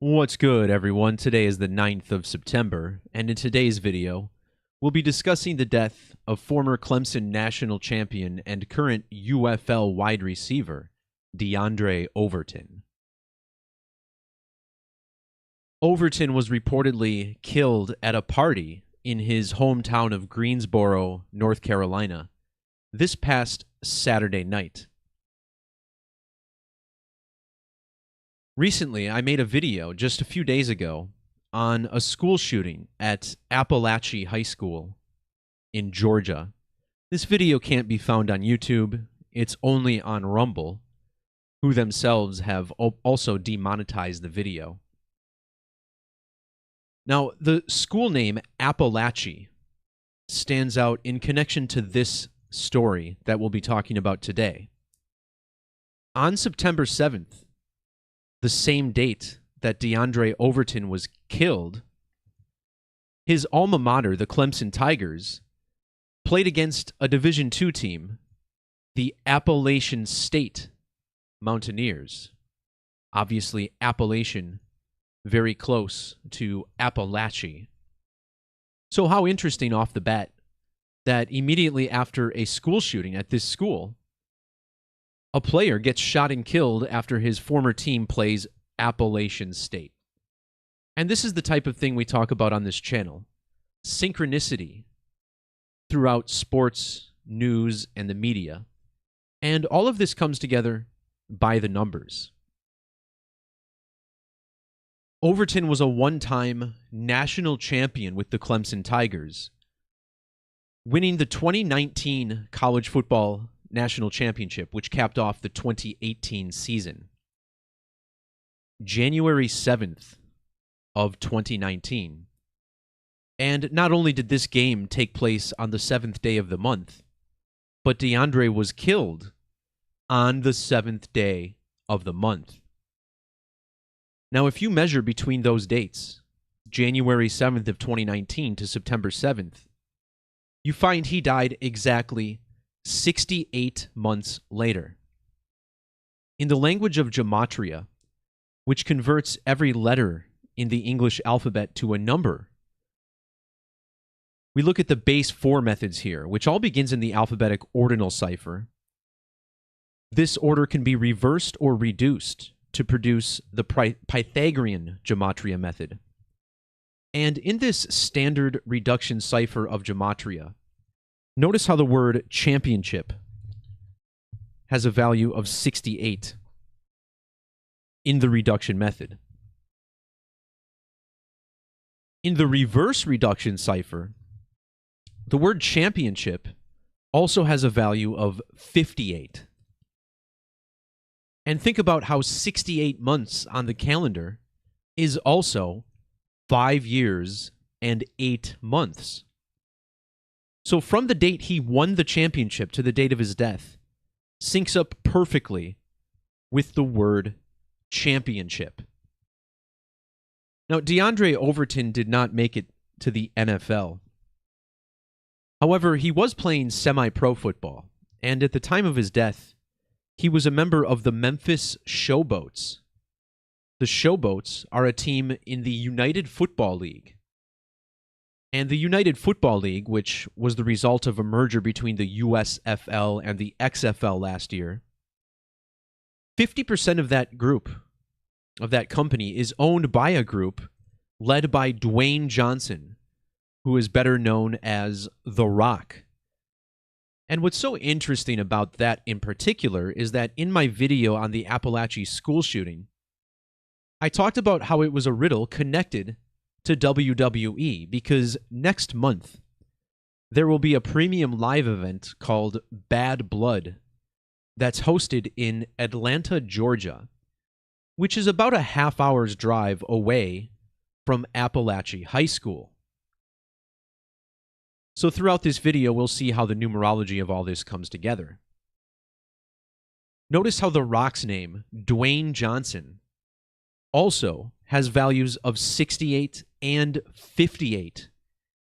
What's good, everyone? Today is the 9th of September, and in today's video, we'll be discussing the death of former Clemson national champion and current UFL wide receiver, DeAndre Overton. Overton was reportedly killed at a party in his hometown of Greensboro, North Carolina, this past Saturday night. Recently, I made a video just a few days ago on a school shooting at Appalachia High School in Georgia. This video can't be found on YouTube. It's only on Rumble, who themselves have also demonetized the video. Now, the school name Appalachia stands out in connection to this story that we'll be talking about today. On September 7th, the same date that DeAndre Overton was killed, his alma mater, the Clemson Tigers, played against a Division II team, the Appalachian State Mountaineers. Obviously, Appalachian, very close to Appalachia. So how interesting off the bat that immediately after a school shooting at this school, a player gets shot and killed after his former team plays Appalachian State. And this is the type of thing we talk about on this channel. Synchronicity throughout sports, news, and the media. And all of this comes together by the numbers. Overton was a one-time national champion with the Clemson Tigers, winning the 2019 college football national championship, which capped off the 2018 season. January 7th of 2019. And not only did this game take place on the 7th day of the month, but DeAndre was killed on the 7th day of the month. Now, if you measure between those dates, January 7th of 2019 to September 7th, you find he died exactly 68 months later. In the language of Gematria, which converts every letter in the English alphabet to a number, we look at the base 4 methods here, which all begins in the alphabetic ordinal cipher. This order can be reversed or reduced to produce the Pythagorean Gematria method. And in this standard reduction cipher of Gematria, notice how the word championship has a value of 68 in the reduction method. In the reverse reduction cipher, the word championship also has a value of 58. And think about how 68 months on the calendar is also 5 years and 8 months. So from the date he won the championship to the date of his death, syncs up perfectly with the word championship. Now, DeAndre Overton did not make it to the NFL. However, he was playing semi-pro football, and at the time of his death, he was a member of the Memphis Showboats. The Showboats are a team in the United Football League. And the United Football League, which was the result of a merger between the USFL and the XFL last year, 50% of that group, of that company, is owned by a group led by Dwayne Johnson, who is better known as The Rock. And what's so interesting about that in particular is that in my video on the Appalachia school shooting, I talked about how it was a riddle connected to WWE, because next month there will be a premium live event called Bad Blood that's hosted in Atlanta, Georgia, which is about a half-hour's drive away from Appalachia High School. So throughout this video, we'll see how the numerology of all this comes together. Notice how The Rock's name, Dwayne Johnson, also has values of 68 and 58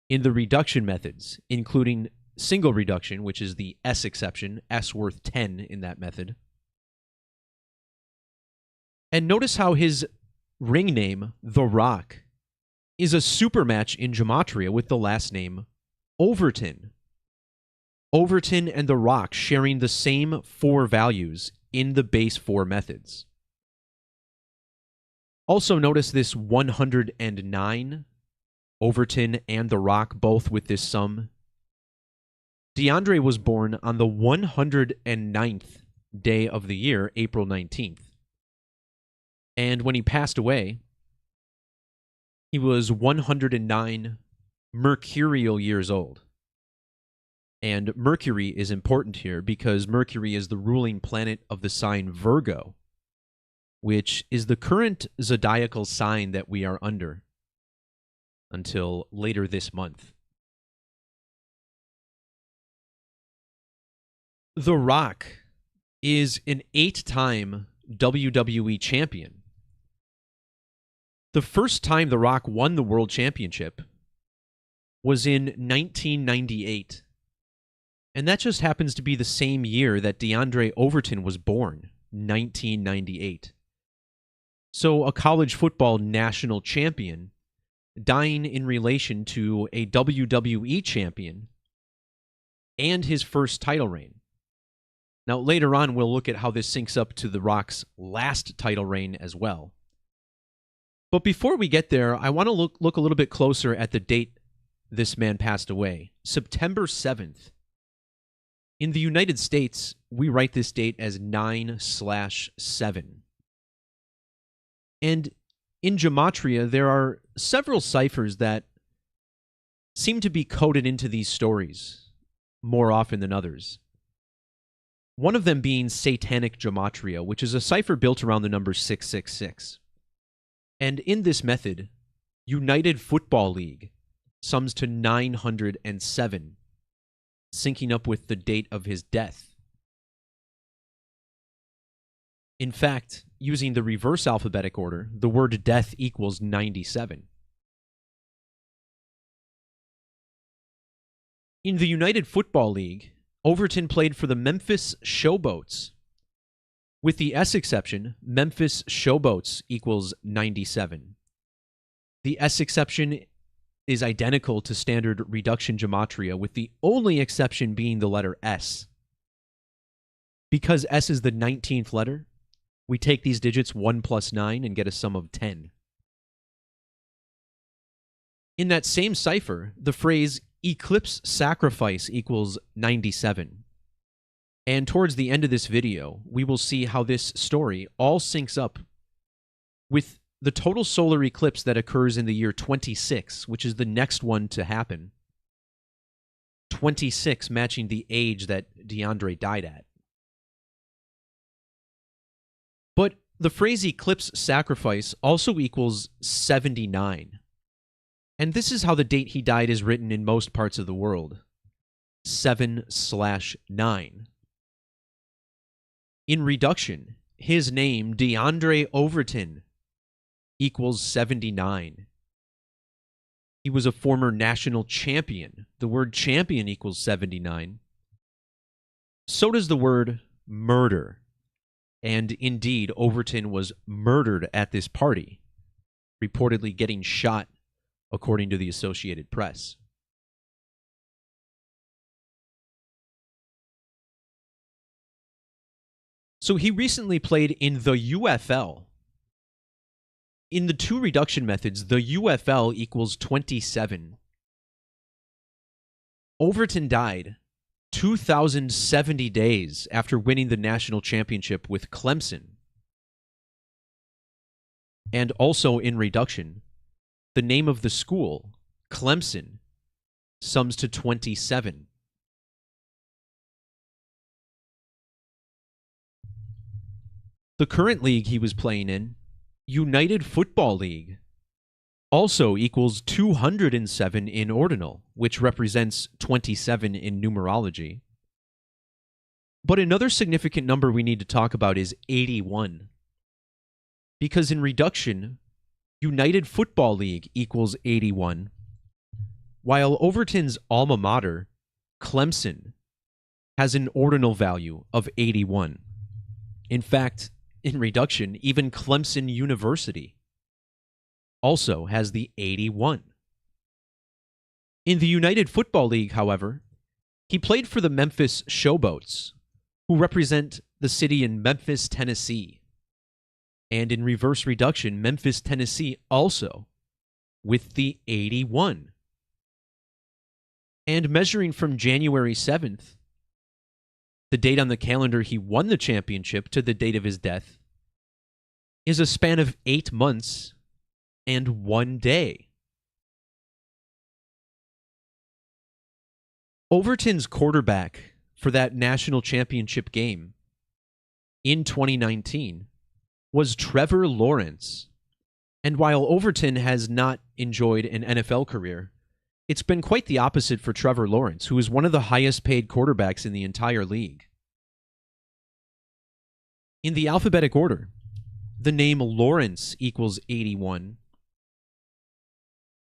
in the reduction methods, including single reduction, which is the S exception, S worth 10 in that method. And notice how his ring name, The Rock, is a super match in Gematria with the last name Overton. Overton and The Rock sharing the same 4 values in the base 4 methods. Also notice this 109, Overton and The Rock both with this sum. DeAndre was born on the 109th day of the year, April 19th. And when he passed away, he was 109 mercurial years old. And Mercury is important here because Mercury is the ruling planet of the sign Virgo, which is the current zodiacal sign that we are under until later this month. The Rock is an 8-time WWE champion. The first time The Rock won the World Championship was in 1998. And that just happens to be the same year that DeAndre Overton was born, 1998. So a college football national champion dying in relation to a WWE champion and his first title reign. Now, later on, we'll look at how this syncs up to The Rock's last title reign as well. But before we get there, I want to look a little bit closer at the date this man passed away, September 7th. In the United States, we write this date as 9/7. And in Gematria, there are several ciphers that seem to be coded into these stories more often than others. One of them being Satanic Gematria, which is a cipher built around the number 666. And in this method, United Football League sums to 907, syncing up with the date of his death. In fact, using the reverse alphabetic order, the word death equals 97. In the United Football League, Overton played for the Memphis Showboats. With the S exception, Memphis Showboats equals 97. The S exception is identical to standard reduction gematria, with the only exception being the letter S. Because S is the 19th letter, we take these digits 1 plus 9 and get a sum of 10. In that same cipher, the phrase Eclipse sacrifice equals 97. And towards the end of this video, we will see how this story all syncs up with the total solar eclipse that occurs in the year 26, which is the next one to happen. 26 matching the age that DeAndre died at. But the phrase eclipse sacrifice also equals 79. And this is how the date he died is written in most parts of the world. 7/9. In reduction, his name, DeAndre Overton, equals 79. He was a former national champion. The word champion equals 79. So does the word murder. And indeed, Overton was murdered at this party, reportedly getting shot, according to the Associated Press. So he recently played in the UFL. In the 2 reduction methods, the UFL equals 27. Overton died 2,070 days after winning the national championship with Clemson. And also in reduction, the name of the school, Clemson, sums to 27. The current league he was playing in, United Football League, also equals 207 in ordinal, which represents 27 in numerology. But another significant number we need to talk about is 81. Because in reduction, United Football League equals 81, while Overton's alma mater, Clemson, has an ordinal value of 81. In fact, in reduction, even Clemson University also has the 81. In the United Football League, however, he played for the Memphis Showboats, who represent the city in Memphis, Tennessee. And in reverse reduction, Memphis, Tennessee also with the 81. And measuring from January 7th, the date on the calendar he won the championship, to the date of his death, is a span of 8 months and 1 day. Overton's quarterback for that national championship game in 2019 was Trevor Lawrence. And while Overton has not enjoyed an NFL career, it's been quite the opposite for Trevor Lawrence, who is one of the highest paid quarterbacks in the entire league. In the alphabetic order, the name Lawrence equals 81.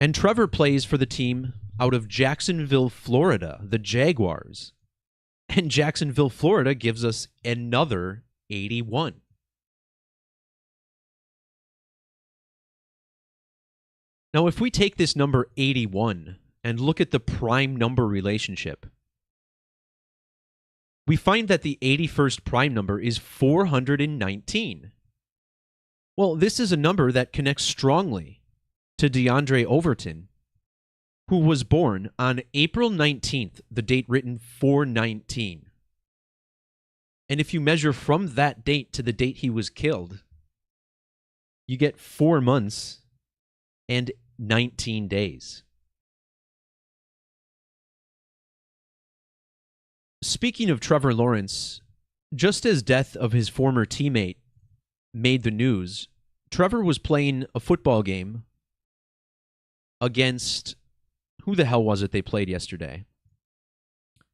And Trevor plays for the team out of Jacksonville, Florida, the Jaguars. And Jacksonville, Florida gives us another 81. Now, if we take this number 81 and look at the prime number relationship, we find that the 81st prime number is 419. Well, this is a number that connects strongly to DeAndre Overton, who was born on April 19th, the date written 419. And if you measure from that date to the date he was killed, you get 4 months and 19 days. Speaking of Trevor Lawrence, just as death of his former teammate made the news, Trevor was playing a football game against, who the hell was it they played yesterday? I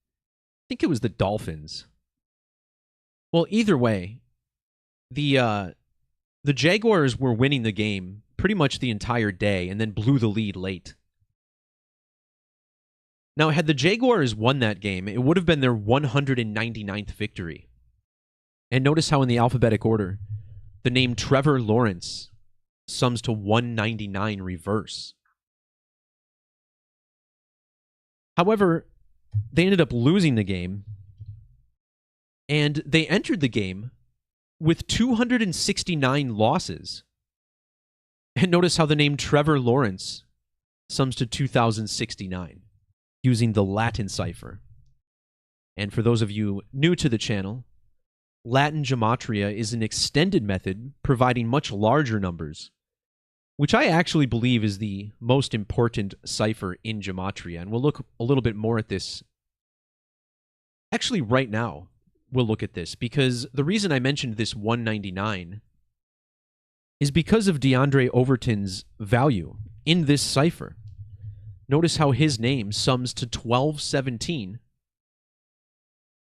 think it was the Dolphins. Well, either way, the Jaguars were winning the game pretty much the entire day and then blew the lead late. Now, had the Jaguars won that game, it would have been their 199th victory. And notice how in the alphabetic order, the name Trevor Lawrence sums to 199 reverse. However, they ended up losing the game, and they entered the game with 269 losses. And notice how the name Trevor Lawrence sums to 2069 using the Latin cipher. And for those of you new to the channel, Latin Gematria is an extended method providing much larger numbers, which I actually believe is the most important cipher in Gematria. And we'll look a little bit more at this. Actually, right now, we'll look at this, because the reason I mentioned this 199 is because of DeAndre Overton's value in this cipher. Notice how his name sums to 1217,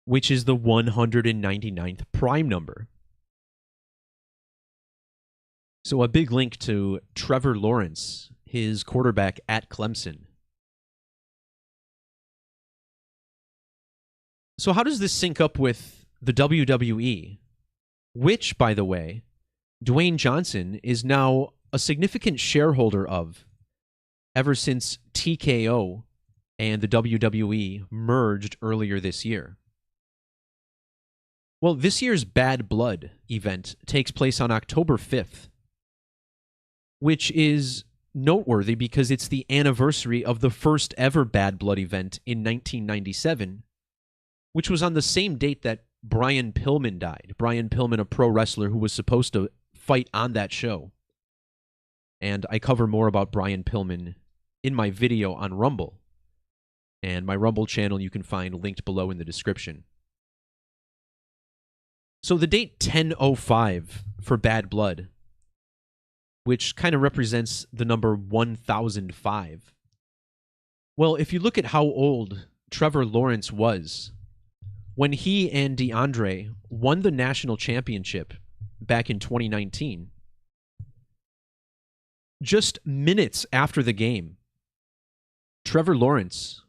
which is the 199th prime number. So a big link to Trevor Lawrence, his quarterback at Clemson. So how does this sync up with the WWE, which, by the way, Dwayne Johnson is now a significant shareholder of ever since TKO and the WWE merged earlier this year? Well, this year's Bad Blood event takes place on October 5th, which is noteworthy because it's the anniversary of the first ever Bad Blood event in 1997, which was on the same date that Brian Pillman died. Brian Pillman, a pro wrestler who was supposed to fight on that show. And I cover more about Brian Pillman in my video on Rumble. And my Rumble channel you can find linked below in the description. So the date 1005 for Bad Blood, which kind of represents the number 1005. Well, if you look at how old Trevor Lawrence was when he and DeAndre won the national championship back in 2019, just minutes after the game, Trevor Lawrence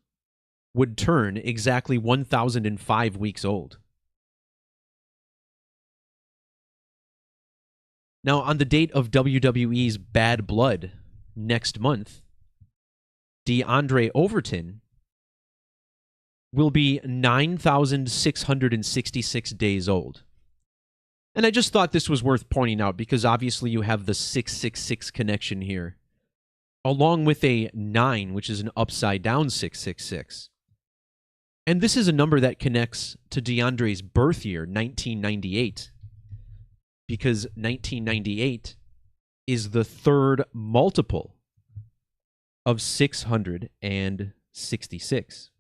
would turn exactly 1,005 weeks old. Now, on the date of WWE's Bad Blood next month, DeAndre Overton will be 9,666 days old. And I just thought this was worth pointing out because obviously you have the 666 connection here, along with a 9, which is an upside down 666. And this is a number that connects to DeAndre's birth year, 1998, because 1998 is the third multiple of 666.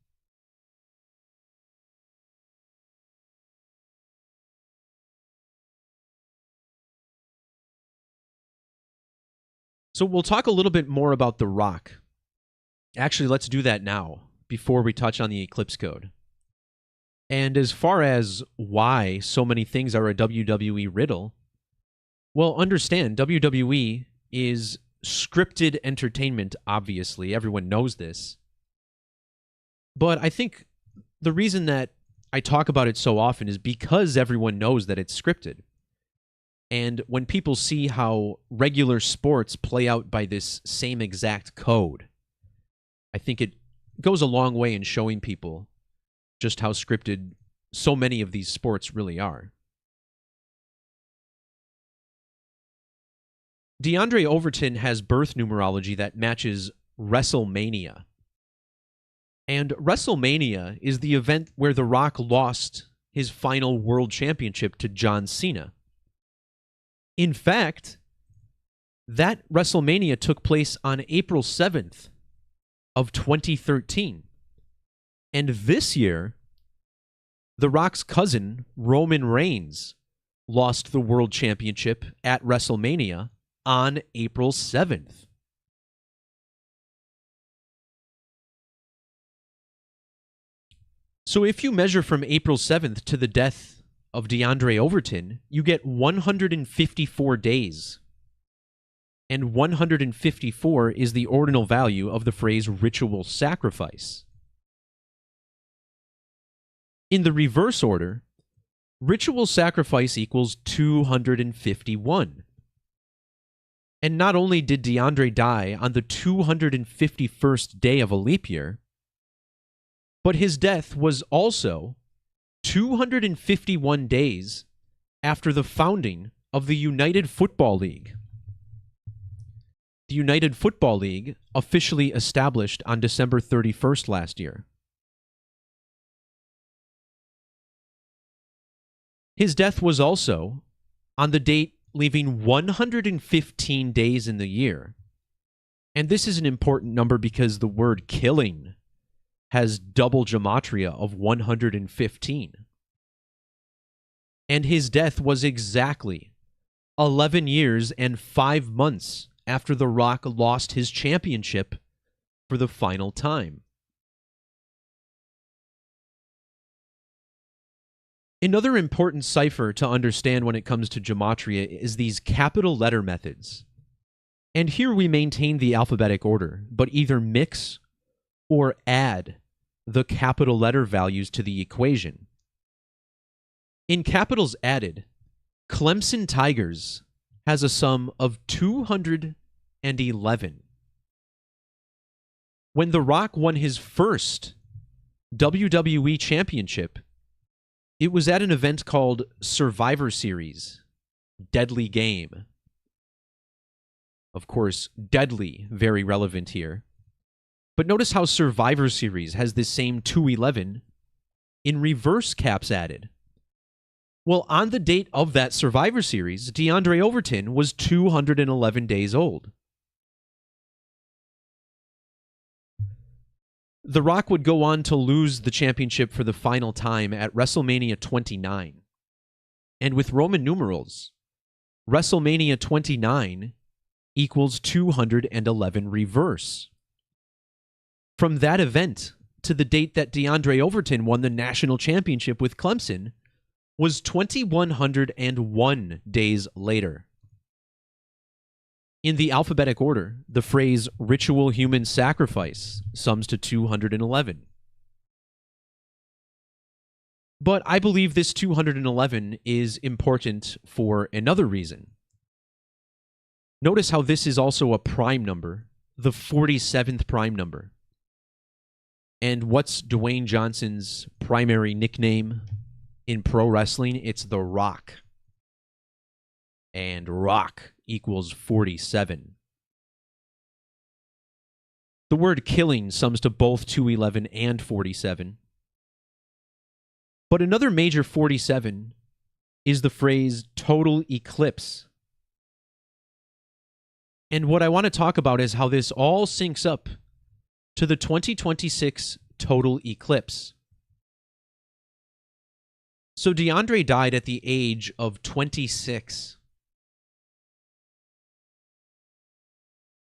So we'll talk a little bit more about The Rock. Actually, let's do that now, before we touch on the Eclipse code. And as far as why so many things are a WWE riddle, well, understand, WWE is scripted entertainment, obviously. Everyone knows this. But I think the reason that I talk about it so often is because everyone knows that it's scripted. And when people see how regular sports play out by this same exact code, I think it goes a long way in showing people just how scripted so many of these sports really are. DeAndre Overton has birth numerology that matches WrestleMania. And WrestleMania is the event where The Rock lost his final world championship to John Cena. In fact, that WrestleMania took place on April 7th of 2013. And this year, The Rock's cousin, Roman Reigns, lost the world championship at WrestleMania on April 7th. So if you measure from April 7th to the death of DeAndre Overton, you get 154 days. And 154 is the ordinal value of the phrase ritual sacrifice. In the reverse order, ritual sacrifice equals 251. And not only did DeAndre die on the 251st day of a leap year, but his death was also 251 days after the founding of the United Football League. The United Football League officially established on December 31st last year. His death was also on the date leaving 115 days in the year. And this is an important number because the word killing has double gematria of 115. And his death was exactly 11 years and 5 months after The Rock lost his championship for the final time. Another important cipher to understand when it comes to gematria is these capital letter methods. And here we maintain the alphabetic order, but either mix or add the capital letter values to the equation. In capitals added, Clemson Tigers has a sum of 211. When The Rock won his first WWE championship, it was at an event called Survivor Series, Deadly Game. Of course, deadly, very relevant here. But notice how Survivor Series has this same 211 in reverse caps added. Well, on the date of that Survivor Series, DeAndre Overton was 211 days old. The Rock would go on to lose the championship for the final time at WrestleMania 29. And with Roman numerals, WrestleMania 29 equals 211 reverse. From that event to the date that DeAndre Overton won the national championship with Clemson was 2,101 days later. In the alphabetic order, the phrase ritual human sacrifice sums to 211. But I believe this 211 is important for another reason. Notice how this is also a prime number the 47th prime number. And what's Dwayne Johnson's primary nickname in pro wrestling? It's The Rock. And Rock equals 47. The word killing sums to both 211 and 47. But another major 47 is the phrase total eclipse. And what I want to talk about is how this all syncs up to the 2026 total eclipse. So DeAndre died at the age of 26.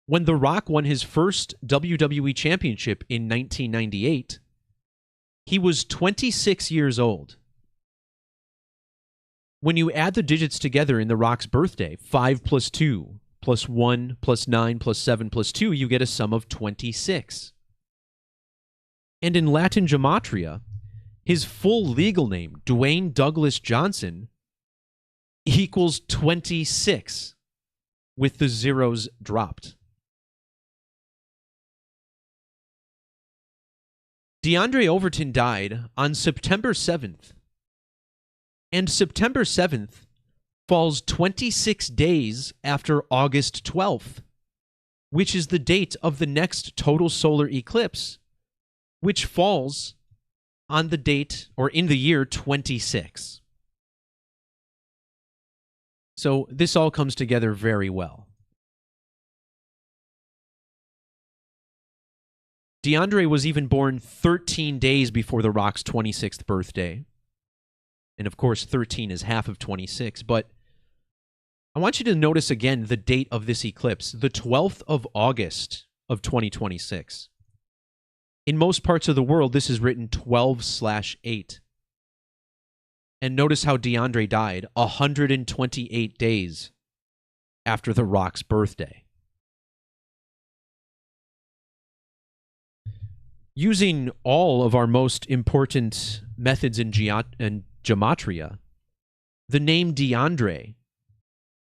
When The Rock won his first WWE Championship in 1998, he was 26 years old. When you add the digits together in The Rock's birthday, 5 plus 2 plus 1 plus 9 plus 7 plus 2, you get a sum of 26. And in Latin Gematria, his full legal name, Dwayne Douglas Johnson, equals 26, with the zeros dropped. DeAndre Overton died on September 7th, and September 7th falls 26 days after August 12th, which is the date of the next total solar eclipse, which falls on the date or in the year 26. So this all comes together very well. DeAndre was even born 13 days before The Rock's 26th birthday. And of course, 13 is half of 26. But I want you to notice again the date of this eclipse, the 12th of August of 2026. In most parts of the world, this is written 12/8. And notice how DeAndre died 128 days after The Rock's birthday. Using all of our most important methods in Gematria, the name DeAndre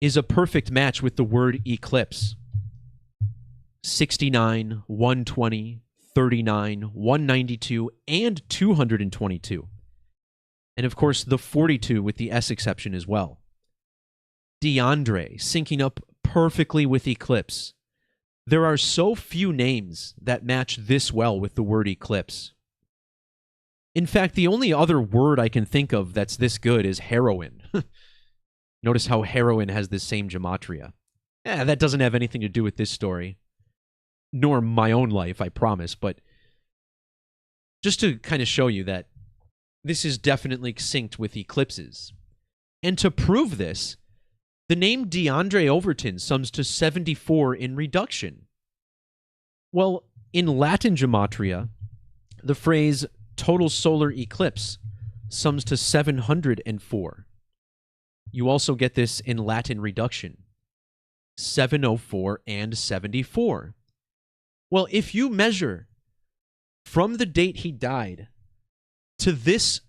is a perfect match with the word eclipse. 69, 120, 39, 192, and 222. And of course, the 42 with the S exception as well. DeAndre syncing up perfectly with eclipse. There are so few names that match this well with the word eclipse. In fact, the only other word I can think of that's this good is heroin. Notice how heroin has the same gematria. That doesn't have anything to do with this story, nor my own life, I promise, but just to kind of show you that this is definitely synced with eclipses. And to prove this, the name DeAndre Overton sums to 74 in reduction. Well, in Latin gematria, the phrase total solar eclipse sums to 704. You also get this in Latin reduction, 704 and 74. Well, if you measure from the date he died to this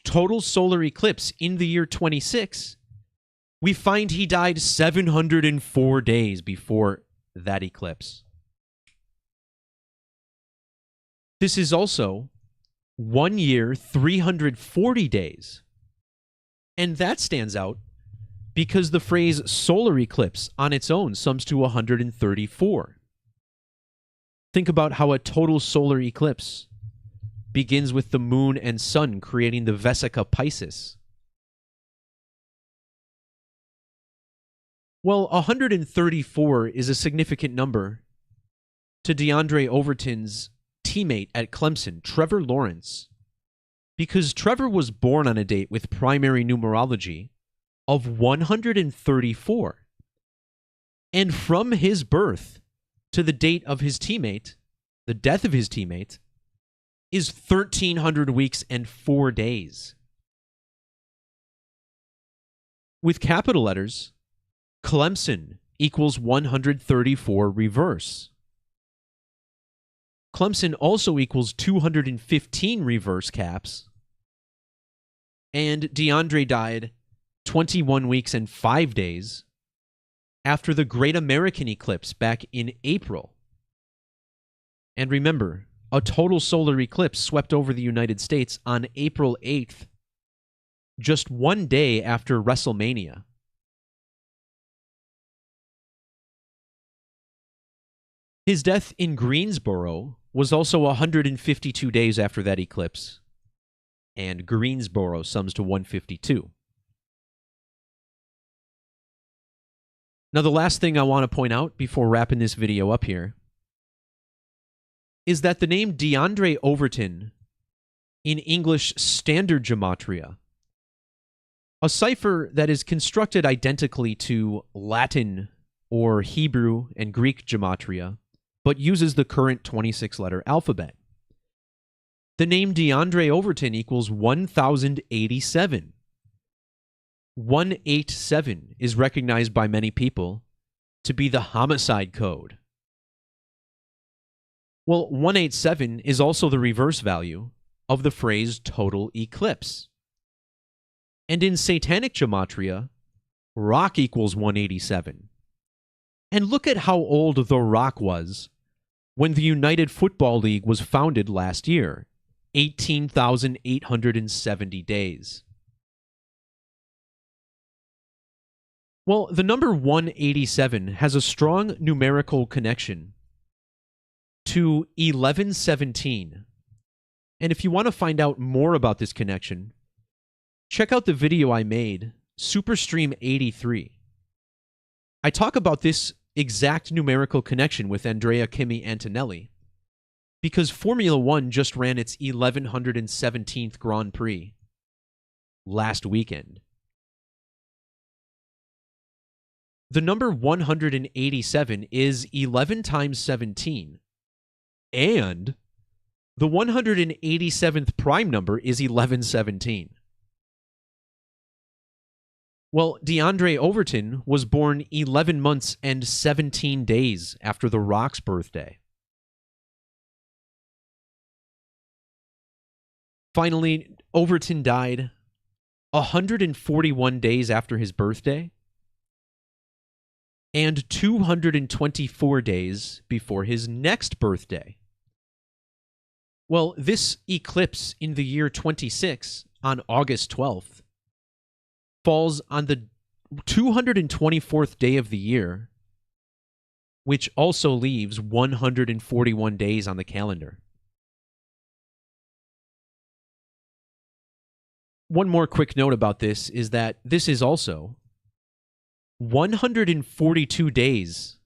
total solar eclipse in the year 26, we find he died 704 days before that eclipse. This is also 1 year, 340 days. And that stands out because the phrase solar eclipse on its own sums to 134. Think about how a total solar eclipse begins with the moon and sun creating the Vesica Piscis. Well, 134 is a significant number to DeAndre Overton's teammate at Clemson, Trevor Lawrence, because Trevor was born on a date with primary numerology of 134. And from his birth to the date of his teammate, the death of his teammate, is 1,300 weeks and 4 days. With capital letters, Clemson equals 134 reverse. Clemson also equals 215 reverse caps. And DeAndre died 21 weeks and 5 days after the Great American Eclipse back in April And remember, a total solar eclipse swept over the United States on April 8th, just one day after WrestleMania. His death in Greensboro was also 152 days after that eclipse, and Greensboro sums to 152. Now, the last thing I want to point out before wrapping this video up here is that the name DeAndre Overton in English Standard Gematria, a cipher that is constructed identically to Latin or Hebrew and Greek Gematria, but uses the current 26-letter alphabet. The name DeAndre Overton equals 1087. 187 is recognized by many people to be the homicide code. Well, 187 is also the reverse value of the phrase total eclipse. And in Satanic Gematria, Rock equals 187. And look at how old The Rock was when the United Football League was founded last year, 18,870 days. Well, the number 187 has a strong numerical connection to 1117. And if you want to find out more about this connection, check out the video I made, Superstream 83. I talk about this exact numerical connection with Andrea Kimi Antonelli because Formula One just ran its 1117th Grand Prix last weekend. The number 187 is 11 times 17, and the 187th prime number is 1117. Well, DeAndre Overton was born 11 months and 17 days after The Rock's birthday. Finally, Overton died 141 days after his birthday and 224 days before his next birthday. Well, this eclipse in the year 26 on August 12th falls on the 224th day of the year, which also leaves 141 days on the calendar. One more quick note about this is that this is also 142 days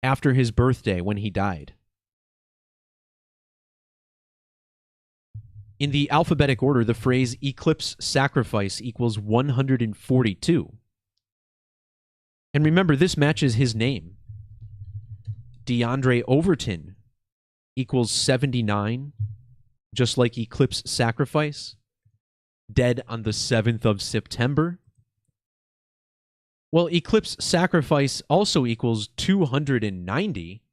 after his birthday when he died. In the alphabetic order, the phrase eclipse sacrifice equals 142. And remember, this matches his name. DeAndre Overton equals 79, just like eclipse sacrifice, dead on the 7th of September. Well, eclipse sacrifice also equals 290.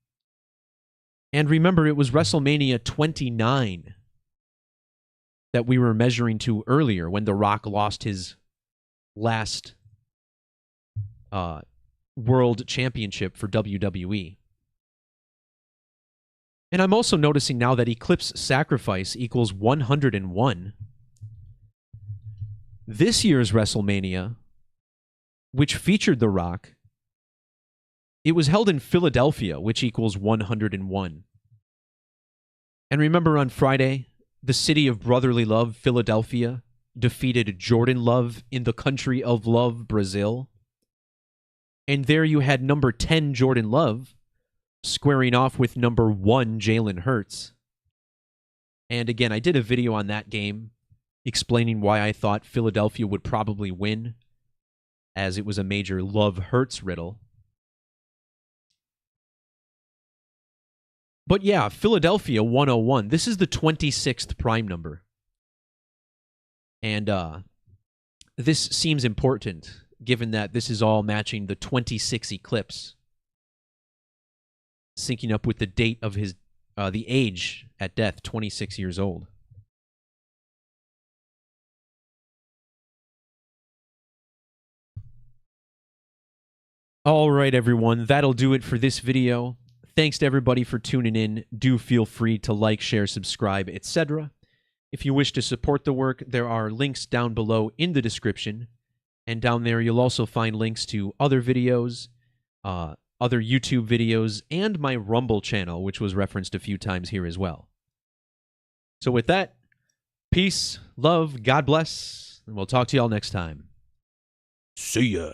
And remember, it was WrestleMania 29 that we were measuring to earlier when The Rock lost his last world championship for WWE. And I'm also noticing now that eclipse sacrifice equals 101. This year's WrestleMania, which featured The Rock, it was held in Philadelphia, which equals 101. And remember on Friday, the city of brotherly love, Philadelphia, defeated Jordan Love in the country of love, Brazil. And there you had number 10, Jordan Love, squaring off with number 1, Jalen Hurts. And again, I did a video on that game explaining why I thought Philadelphia would probably win, as it was a major Love-Hurts riddle. But yeah, Philadelphia 101. This is the 26th prime number. And this seems important, given that this is all matching the 26 eclipse, syncing up with the date of his, the age at death, 26 years old. All right, everyone, that'll do it for this video. Thanks to everybody for tuning in. Do feel free to like, share, subscribe, etc. If you wish to support the work, there are links down below in the description. And down there, you'll also find links to other videos, other YouTube videos, and my Rumble channel, which was referenced a few times here as well. So with that, peace, love, God bless, and we'll talk to y'all next time. See ya.